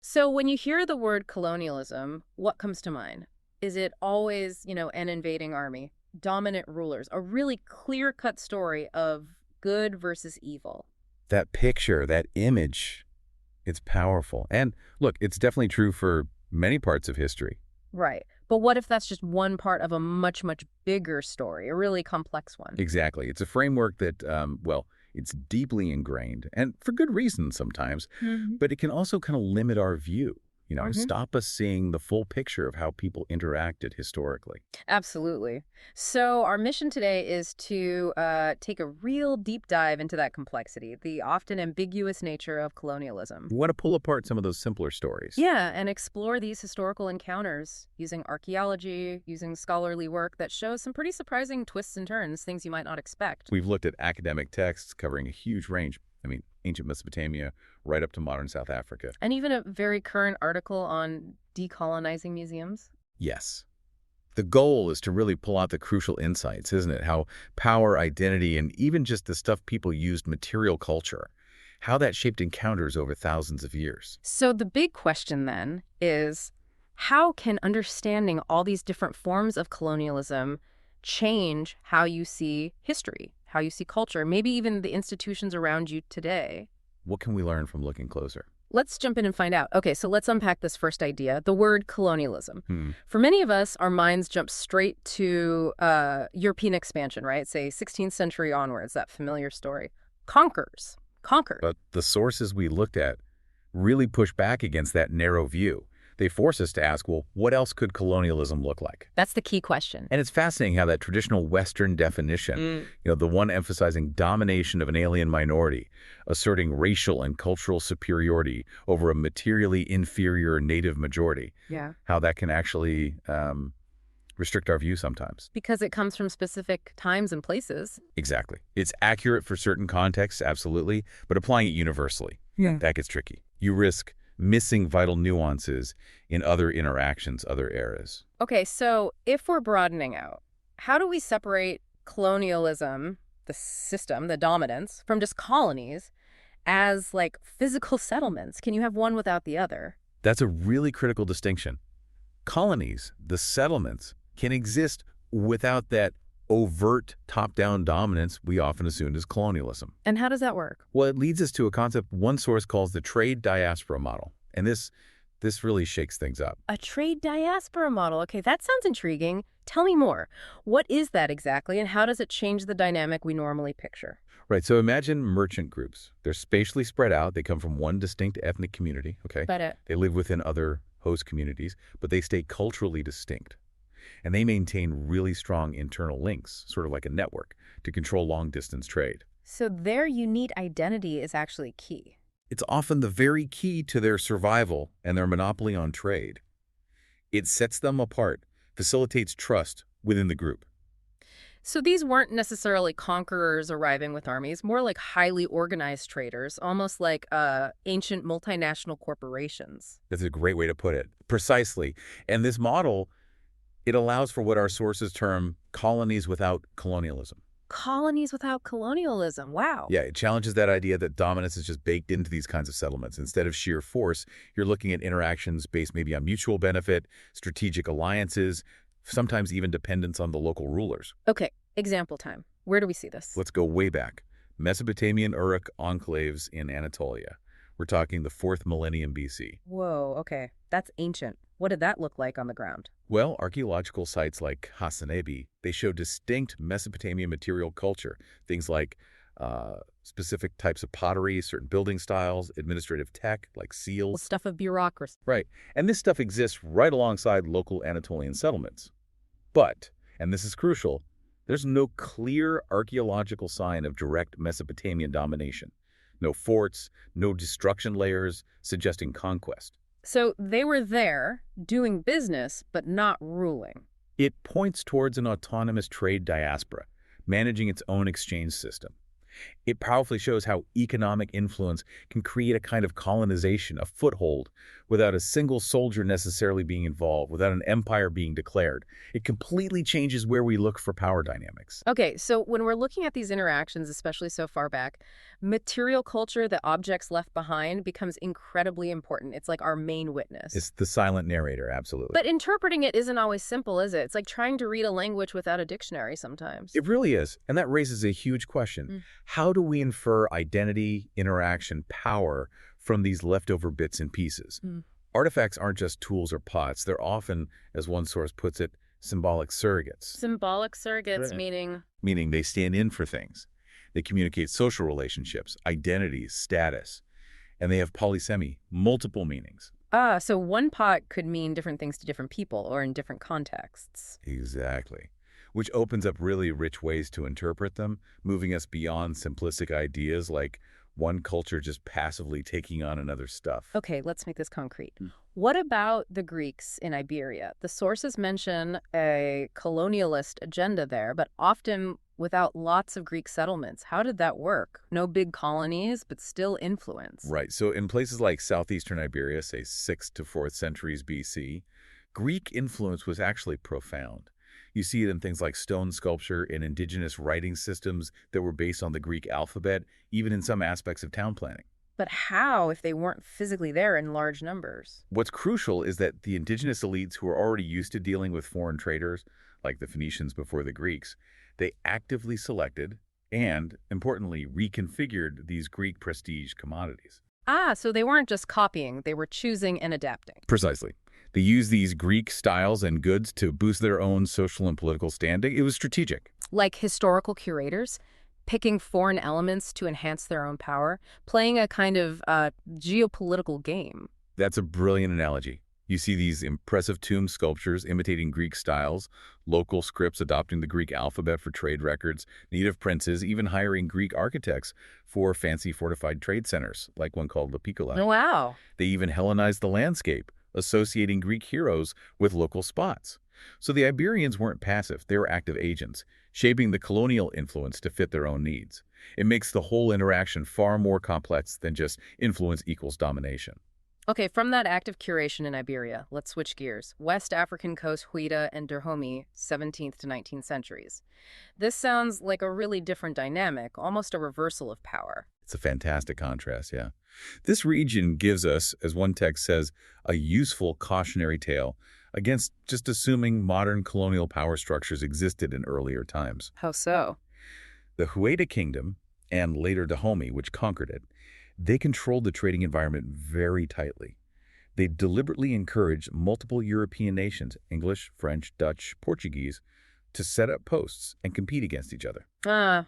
So when you hear the word colonialism, what comes to mind? Is it always, an invading army, dominant rulers, a really clear-cut story of good versus evil? That picture, that image, it's powerful. And look, it's definitely true for many parts of history. Right. But what if that's just one part of a much, much bigger story, a really complex one? Exactly. It's a framework that, well, it's deeply ingrained, and for good reason sometimes, Hmm. but it can also kind of limit our view, Hmm. stop us seeing the full picture of how people interacted historically. Absolutely. So our mission today is to take a real deep dive into that complexity, the often ambiguous nature of colonialism. We want to pull apart some of those simpler stories. Yeah, and explore these historical encounters using archaeology, using scholarly work that shows some pretty surprising twists and turns, things you might not expect. We've looked at academic texts covering a huge range. I mean, ancient Mesopotamia, right up to modern South Africa. And even a very current article on decolonizing museums. Yes. The goal is to really pull out the crucial insights, isn't it? How power, identity, and even just the stuff people used, material culture, how that shaped encounters over thousands of years. So the big question then is how can understanding all these different forms of colonialism change how you see history, how you see culture, maybe even the institutions around you today? What can we learn from looking closer? Let's jump in and find out. Okay, so let's unpack this first idea, the word colonialism. Hmm. For many of us, our minds jump straight to European expansion, right? Say 16th century onwards, that familiar story. Conquers, conquered. But the sources we looked at really push back against that narrow view. They force us to ask, well, what else could colonialism look like? That's the key question. And it's fascinating how that traditional Western definition, the one emphasizing domination of an alien minority, asserting racial and cultural superiority over a materially inferior native majority, Yeah. how that can actually restrict our view sometimes. Because it comes from specific times and places. Exactly. It's accurate for certain contexts, absolutely, but applying it universally, that gets tricky. You risk missing vital nuances in other interactions, other eras. Okay, so if we're broadening out, how do we separate colonialism, the system, the dominance, from just colonies as like physical settlements? Can you have one without the other? That's a really critical distinction. Colonies, the settlements, can exist without that overt top-down dominance we often assumed as colonialism. And how does that work? Well, it leads us to a concept one source calls the trade diaspora model. And this really shakes things up. A trade diaspora model. Okay, that sounds intriguing. Tell me more. What is that exactly, and how does it change the dynamic we normally picture? Right, so imagine merchant groups. They're spatially spread out. They come from one distinct ethnic community, okay? But it. They live within other host communities, but they stay culturally distinct. And they maintain really strong internal links, sort of like a network, to control long-distance trade. So their unique identity is actually key. It's often the very key to their survival and their monopoly on trade. It sets them apart, facilitates trust within the group. So these weren't necessarily conquerors arriving with armies, more like highly organized traders, almost like ancient multinational corporations. That's a great way to put it. Precisely. And this model, it allows for what our sources term colonies without colonialism. Colonies without colonialism. Wow. Yeah, it challenges that idea that dominance is just baked into these kinds of settlements. Instead of sheer force, you're looking at interactions based maybe on mutual benefit, strategic alliances, sometimes even dependence on the local rulers. Okay, example time. Where do we see this? Let's go way back. Mesopotamian Uruk enclaves in Anatolia. We're talking the 4th millennium BC. Whoa, okay. That's ancient. What did that look like on the ground? Well, archaeological sites like Hassanebi, they show distinct Mesopotamian material culture. Things like specific types of pottery, certain building styles, administrative tech like Well, seals. stuff of bureaucracy. Right. And this stuff exists right alongside local Anatolian settlements. But, and this is crucial, there's no clear archaeological sign of direct Mesopotamian domination. No forts, no destruction layers suggesting conquest. So they were there, doing business, but not ruling. It points towards an autonomous trade diaspora, managing its own exchange system. It powerfully shows how economic influence can create a kind of colonization, a foothold, without a single soldier necessarily being involved, without an empire being declared. It completely changes where we look for power dynamics. Okay, so when we're looking at these interactions, especially so far back, material culture, the objects left behind, becomes incredibly important. It's like our main witness. It's the silent narrator, absolutely. But interpreting it isn't always simple, is it? It's like trying to read a language without a dictionary sometimes. It really is, and that raises a huge question. Mm. How do we infer identity, interaction, power from these leftover bits and pieces? Mm. Artifacts aren't just tools or pots. They're often, as one source puts it, symbolic surrogates. Symbolic surrogates, Right. meaning... Meaning they stand in for things. They communicate social relationships, identities, status, and they have polysemy, multiple meanings. So one pot could mean different things to different people or in different contexts. Exactly. Which opens up really rich ways to interpret them, moving us beyond simplistic ideas like one culture just passively taking on another's stuff. Okay, let's make this concrete. Mm. What about the Greeks in Iberia? The sources mention a colonialist agenda there, but often without lots of Greek settlements. How did that work? No big colonies, but still influence. Right. So in places like southeastern Iberia, say 6th to 4th centuries BC, Greek influence was actually profound. You see it in things like stone sculpture and indigenous writing systems that were based on the Greek alphabet, even in some aspects of town planning. But how if they weren't physically there in large numbers? What's crucial is that the indigenous elites who are already used to dealing with foreign traders, like the Phoenicians before the Greeks, they actively selected and, importantly, reconfigured these Greek prestige commodities. So they weren't just copying, they were choosing and adapting. Precisely. They used these Greek styles and goods to boost their own social and political standing. It was strategic. Like historical curators, picking foreign elements to enhance their own power, playing a kind of geopolitical game. That's a brilliant analogy. You see these impressive tomb sculptures imitating Greek styles, local scripts adopting the Greek alphabet for trade records, native princes even hiring Greek architects for fancy fortified trade centers, like one called the Piccola. Oh, wow. They even Hellenized the landscape, associating Greek heroes with local spots. So the Iberians weren't passive, they were active agents, shaping the colonial influence to fit their own needs. It makes the whole interaction far more complex than just influence equals domination. Okay, from that active curation in Iberia, let's switch gears. West African coast, Huida and Dahomey, 17th to 19th centuries. This sounds like a really different dynamic, almost a reversal of power. It's a fantastic contrast, yeah. This region gives us, as one text says, a useful cautionary tale against just assuming modern colonial power structures existed in earlier times. How so? The Hueda kingdom, and later Dahomey, which conquered it, they controlled the trading environment very tightly. They deliberately encouraged multiple European nations, English, French, Dutch, Portuguese, to set up posts and compete against each other.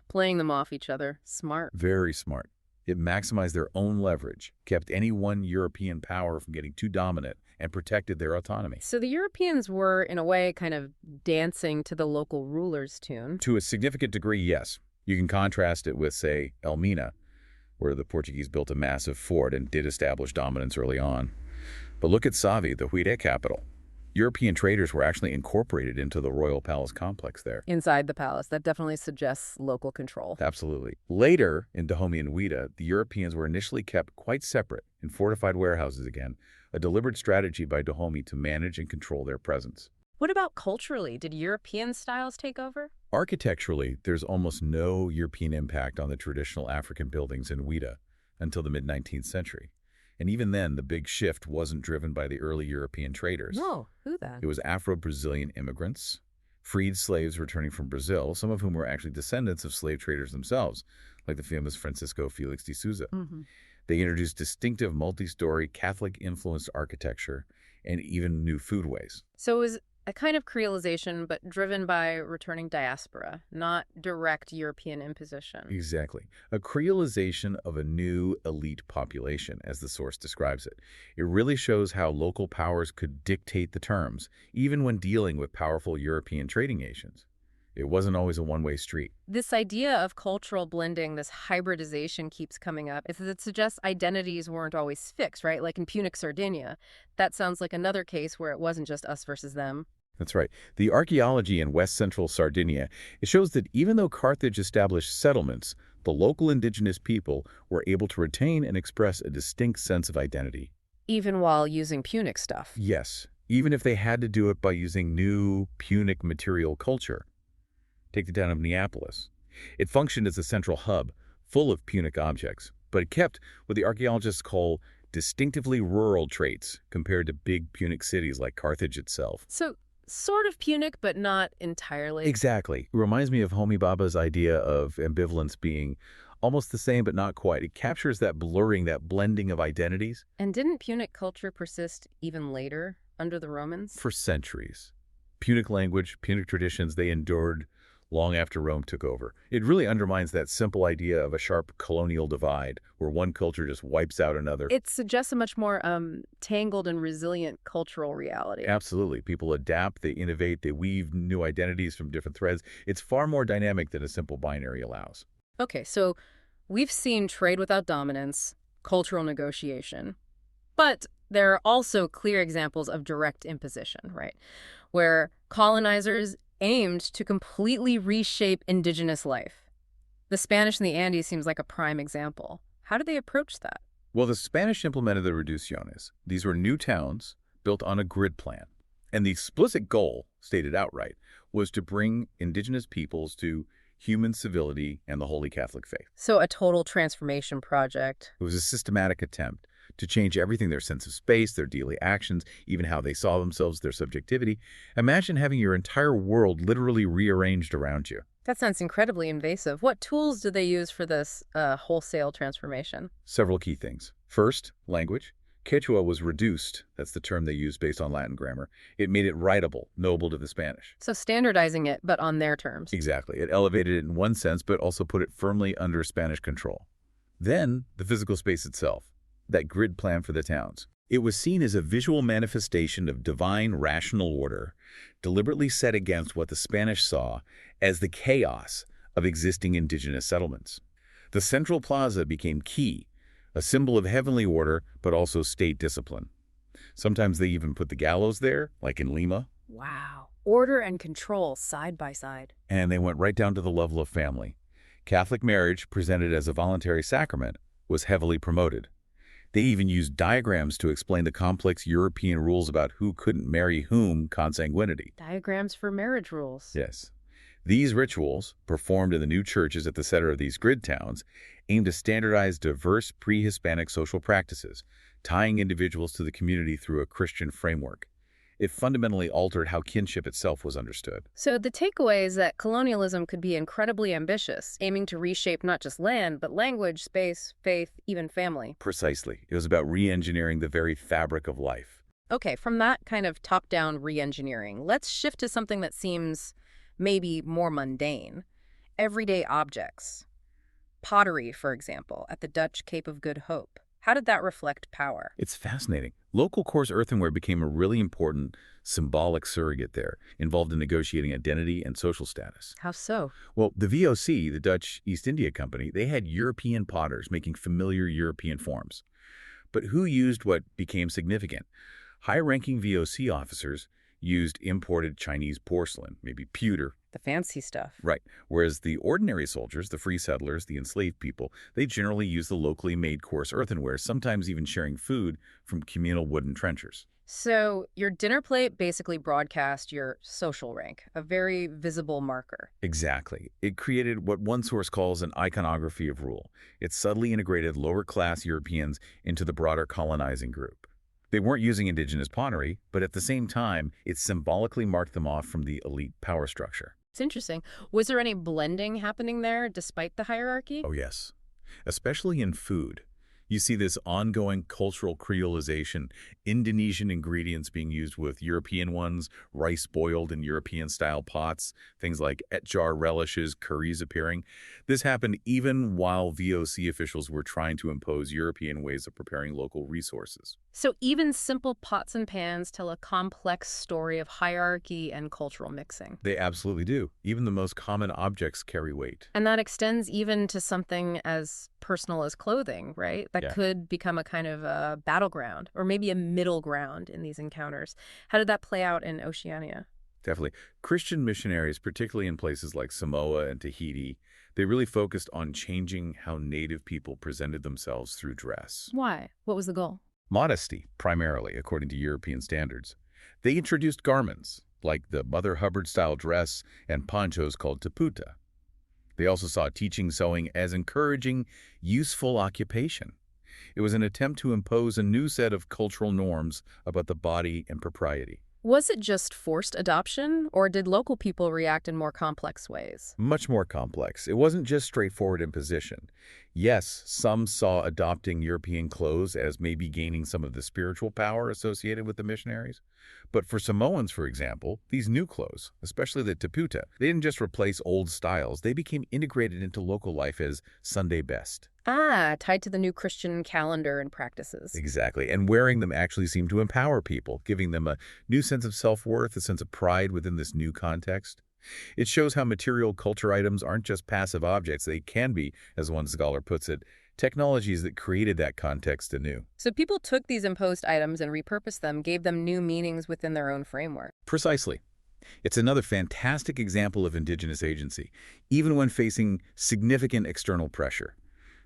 Playing them off each other. Smart. Very smart. It maximized their own leverage, kept any one European power from getting too dominant, and protected their autonomy. So the Europeans were, in a way, kind of dancing to the local ruler's tune. To a significant degree, yes. You can contrast it with, say, Elmina, where the Portuguese built a massive fort and did establish dominance early on. But look at Savi, the Huide capital. European traders were actually incorporated into the royal palace complex there. Inside the palace. That definitely suggests local control. Absolutely. Later, in Dahomey and Huida, the Europeans were initially kept quite separate in fortified warehouses again, a deliberate strategy by Dahomey to manage and control their presence. What about culturally? Did European styles take over? Architecturally, there's almost no European impact on the traditional African buildings in Huida until the mid-19th century. And even then, the big shift wasn't driven by the early European traders. No, who then? It was Afro-Brazilian immigrants, freed slaves returning from Brazil, some of whom were actually descendants of slave traders themselves, like the famous Francisco Felix de Souza. Mm-hmm. They introduced distinctive multi-story Catholic-influenced architecture and even new foodways. So it was a kind of creolization, but driven by returning diaspora, not direct European imposition. Exactly. A creolization of a new elite population, as the source describes it. It really shows how local powers could dictate the terms, even when dealing with powerful European trading nations. It wasn't always a one-way street. This idea of cultural blending, this hybridization keeps coming up. It suggests identities weren't always fixed, right? Like in Punic, Sardinia. That sounds like another case where it wasn't just us versus them. That's right. The archaeology in west-central Sardinia, it shows that even though Carthage established settlements, the local indigenous people were able to retain and express a distinct sense of identity. Even while using Punic stuff. Yes, even if they had to do it by using new Punic material culture. Take the town of Neapolis. It functioned as a central hub, full of Punic objects, but it kept what the archaeologists call distinctively rural traits compared to big Punic cities like Carthage itself. So, sort of Punic, but not entirely. Exactly. It reminds me of Homi Bhabha's idea of ambivalence being almost the same but not quite. It captures that blurring, that blending of identities. And didn't Punic culture persist even later, under the Romans? For centuries. Punic language, Punic traditions, they endured long after Rome took over. It really undermines that simple idea of a sharp colonial divide where one culture just wipes out another. It suggests a much more tangled and resilient cultural reality. Absolutely. People adapt, they innovate, they weave new identities from different threads. It's far more dynamic than a simple binary allows. Okay, so we've seen trade without dominance, cultural negotiation, but there are also clear examples of direct imposition, right? Where colonizers aimed to completely reshape indigenous life. The Spanish in the Andes seems like a prime example. How did they approach that? Well, the Spanish implemented the reducciones. These were new towns built on a grid plan. And the explicit goal, stated outright, was to bring indigenous peoples to human civility and the Holy Catholic faith. So a total transformation project. It was a systematic attempt to change everything, their sense of space, their daily actions, even how they saw themselves, their subjectivity. Imagine having your entire world literally rearranged around you. That sounds incredibly invasive. What tools do they use for this wholesale transformation? Several key things. First, language. Quechua was reduced. That's the term they used based on Latin grammar. It made it writable, knowable to the Spanish. So standardizing it, but on their terms. Exactly. It elevated it in one sense, but also put it firmly under Spanish control. Then, the physical space itself. That grid plan for the towns. It was seen as a visual manifestation of divine rational order, deliberately set against what the Spanish saw as the chaos of existing indigenous settlements. The central plaza became key, a symbol of heavenly order, but also state discipline. Sometimes they even put the gallows there, like in Lima. Wow. Order and control side by side. And they went right down to the level of family. Catholic marriage, presented as a voluntary sacrament, was heavily promoted. They even used diagrams to explain the complex European rules about who couldn't marry whom consanguinity. Diagrams for marriage rules. Yes. These rituals, performed in the new churches at the center of these grid towns, aimed to standardize diverse pre-Hispanic social practices, tying individuals to the community through a Christian framework. It fundamentally altered how kinship itself was understood. So the takeaway is that colonialism could be incredibly ambitious, aiming to reshape not just land, but language, space, faith, even family. Precisely. It was about re-engineering the very fabric of life. Okay, from that kind of top-down re-engineering, let's shift to something that seems maybe more mundane. Everyday objects. Pottery, for example, at the Dutch Cape of Good Hope. How did that reflect power? It's fascinating. Local coarse earthenware became a really important symbolic surrogate there, involved in negotiating identity and social status. How so? Well, the VOC, the Dutch East India Company, they had European potters making familiar European forms. But who used what became significant? High-ranking VOC officers used imported Chinese porcelain, maybe pewter. The fancy stuff. Right. Whereas the ordinary soldiers, the free settlers, the enslaved people, they generally use the locally made coarse earthenware, sometimes even sharing food from communal wooden trenchers. So your dinner plate basically broadcast your social rank, a very visible marker. Exactly. It created what one source calls an iconography of rule. It subtly integrated lower-class Europeans into the broader colonizing group. They weren't using indigenous pottery, but at the same time, it symbolically marked them off from the elite power structure. It's interesting. Was there any blending happening there despite the hierarchy? Oh, yes. Especially in food. You see this ongoing cultural creolization, Indonesian ingredients being used with European ones, rice boiled in European-style pots, things like et-jar relishes, curries appearing. This happened even while VOC officials were trying to impose European ways of preparing local resources. So even simple pots and pans tell a complex story of hierarchy and cultural mixing. They absolutely do. Even the most common objects carry weight. And that extends even to something as personal as clothing, right? That could become a kind of a battleground or maybe a middle ground in these encounters. How did that play out in Oceania? Definitely. Christian missionaries, particularly in places like Samoa and Tahiti, they really focused on changing how native people presented themselves through dress. Why? What was the goal? Modesty, primarily, according to European standards. They introduced garments, like the Mother Hubbard-style dress and ponchos called taputa. They also saw teaching sewing as encouraging useful occupation. It was an attempt to impose a new set of cultural norms about the body and propriety. Was it just forced adoption, or did local people react in more complex ways? Much more complex. It wasn't just straightforward imposition. Yes, some saw adopting European clothes as maybe gaining some of the spiritual power associated with the missionaries. But for Samoans, for example, these new clothes, especially the taputa, they didn't just replace old styles. They became integrated into local life as Sunday best. Ah, tied to the new Christian calendar and practices. Exactly. And wearing them actually seemed to empower people, giving them a new sense of self-worth, a sense of pride within this new context. It shows how material culture items aren't just passive objects. They can be, as one scholar puts it, technologies that created that context anew. So people took these imposed items and repurposed them, gave them new meanings within their own framework. Precisely. It's another fantastic example of indigenous agency, even when facing significant external pressure.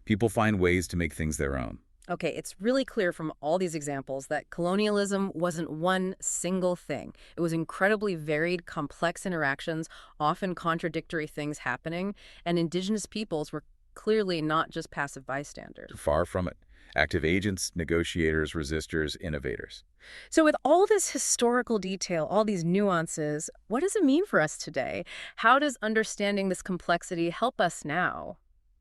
People find ways to make things their own. Okay, it's really clear from all these examples that colonialism wasn't one single thing. It was incredibly varied, complex interactions, often contradictory things happening, and indigenous peoples were clearly not just passive bystanders. Far from it. Active agents, negotiators, resistors, innovators. So with all this historical detail, all these nuances, what does it mean for us today? How does understanding this complexity help us now?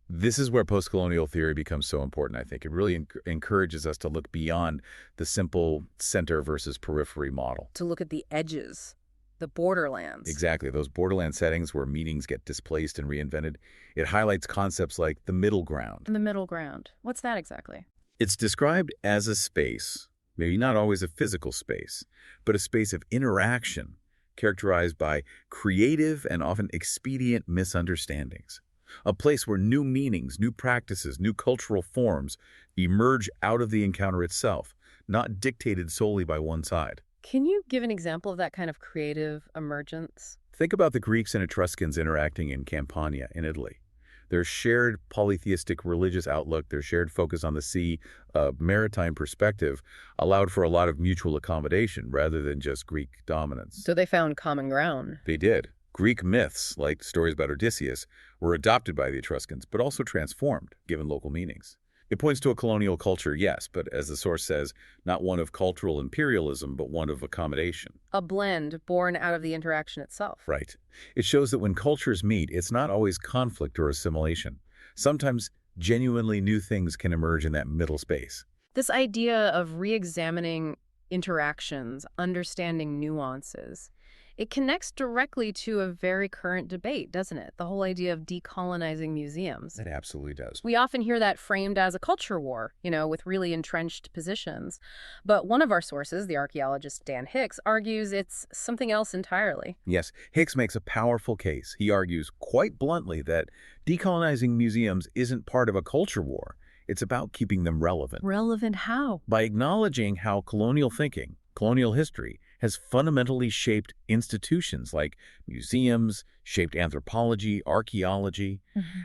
This is where postcolonial theory becomes so important, I think. It really encourages us to look beyond the simple center versus periphery model. To look at the edges, the borderlands. Exactly. Those borderland settings where meanings get displaced and reinvented. It highlights concepts like the middle ground. The middle ground. What's that exactly? It's described as a space, maybe not always a physical space, but a space of interaction characterized by creative and often expedient misunderstandings. A place where new meanings, new practices, new cultural forms emerge out of the encounter itself, not dictated solely by one side. Can you give an example of that kind of creative emergence? Think about the Greeks and Etruscans interacting in Campania in Italy. Their shared polytheistic religious outlook, their shared focus on the sea, maritime perspective, allowed for a lot of mutual accommodation rather than just Greek dominance. So they found common ground. They did. Greek myths, like stories about Odysseus, were adopted by the Etruscans, but also transformed, given local meanings. It points to a colonial culture, yes, but as the source says, not one of cultural imperialism, but one of accommodation. A blend born out of the interaction itself. Right. It shows that when cultures meet, it's not always conflict or assimilation. Sometimes genuinely new things can emerge in that middle space. This idea of re-examining interactions, understanding nuances, it connects directly to a very current debate, doesn't it? The whole idea of decolonizing museums. It absolutely does. We often hear that framed as a culture war, with really entrenched positions. But one of our sources, the archaeologist Dan Hicks, argues it's something else entirely. Yes, Hicks makes a powerful case. He argues quite bluntly that decolonizing museums isn't part of a culture war. It's about keeping them relevant. Relevant how? By acknowledging how colonial thinking, colonial history, has fundamentally shaped institutions like museums, shaped anthropology, archaeology,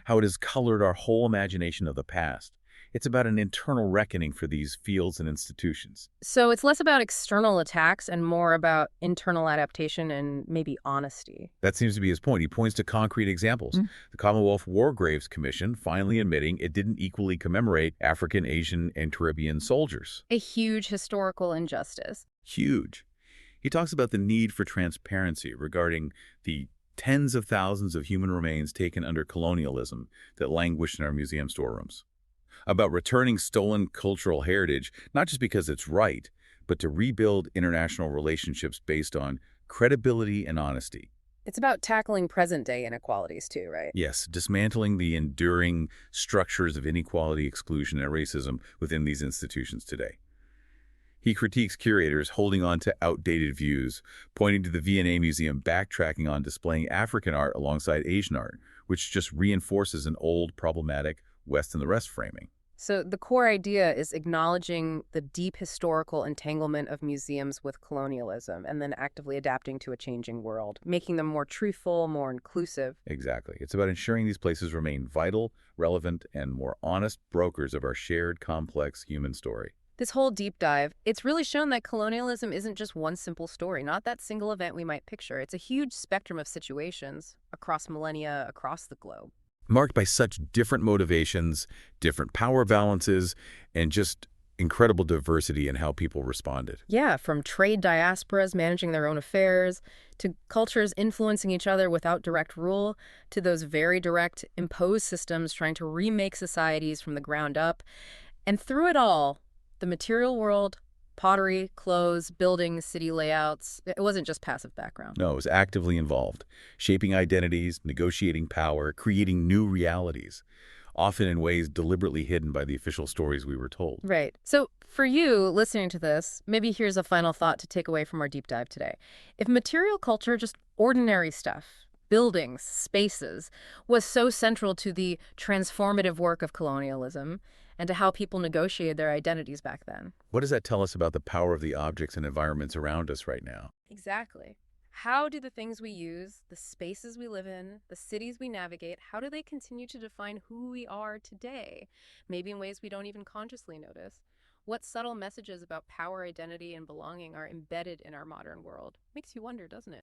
how it has colored our whole imagination of the past. It's about an internal reckoning for these fields and institutions. So it's less about external attacks and more about internal adaptation and maybe honesty. That seems to be his point. He points to concrete examples. The Commonwealth War Graves Commission finally admitting it didn't equally commemorate African, Asian, and Caribbean soldiers. A huge historical injustice. Huge. He talks about the need for transparency regarding the tens of thousands of human remains taken under colonialism that languish in our museum storerooms. About returning stolen cultural heritage, not just because it's right, but to rebuild international relationships based on credibility and honesty. It's about tackling present-day inequalities too, right? Yes, dismantling the enduring structures of inequality, exclusion, and racism within these institutions today. He critiques curators holding on to outdated views, pointing to the V&A Museum backtracking on displaying African art alongside Asian art, which just reinforces an old, problematic West and the rest framing. So the core idea is acknowledging the deep historical entanglement of museums with colonialism and then actively adapting to a changing world, making them more truthful, more inclusive. Exactly. It's about ensuring these places remain vital, relevant, and more honest brokers of our shared, complex human story. This whole deep dive, it's really shown that colonialism isn't just one simple story, not that single event we might picture. It's a huge spectrum of situations across millennia, across the globe. Marked by such different motivations, different power balances, and just incredible diversity in how people responded. Yeah, from trade diasporas managing their own affairs, to cultures influencing each other without direct rule, to those very direct, imposed systems trying to remake societies from the ground up. And through it all, the material world, pottery, clothes, buildings, city layouts, it wasn't just passive background. No, it was actively involved, shaping identities, negotiating power, creating new realities, often in ways deliberately hidden by the official stories we were told. Right. So for you listening to this, maybe here's a final thought to take away from our deep dive today. If material culture, just ordinary stuff, buildings, spaces, was so central to the transformative work of colonialism and to how people negotiated their identities back then. What does that tell us about the power of the objects and environments around us right now? Exactly. How do the things we use, the spaces we live in, the cities we navigate, how do they continue to define who we are today? Maybe in ways we don't even consciously notice. What subtle messages about power, identity, and belonging are embedded in our modern world? Makes you wonder, doesn't it?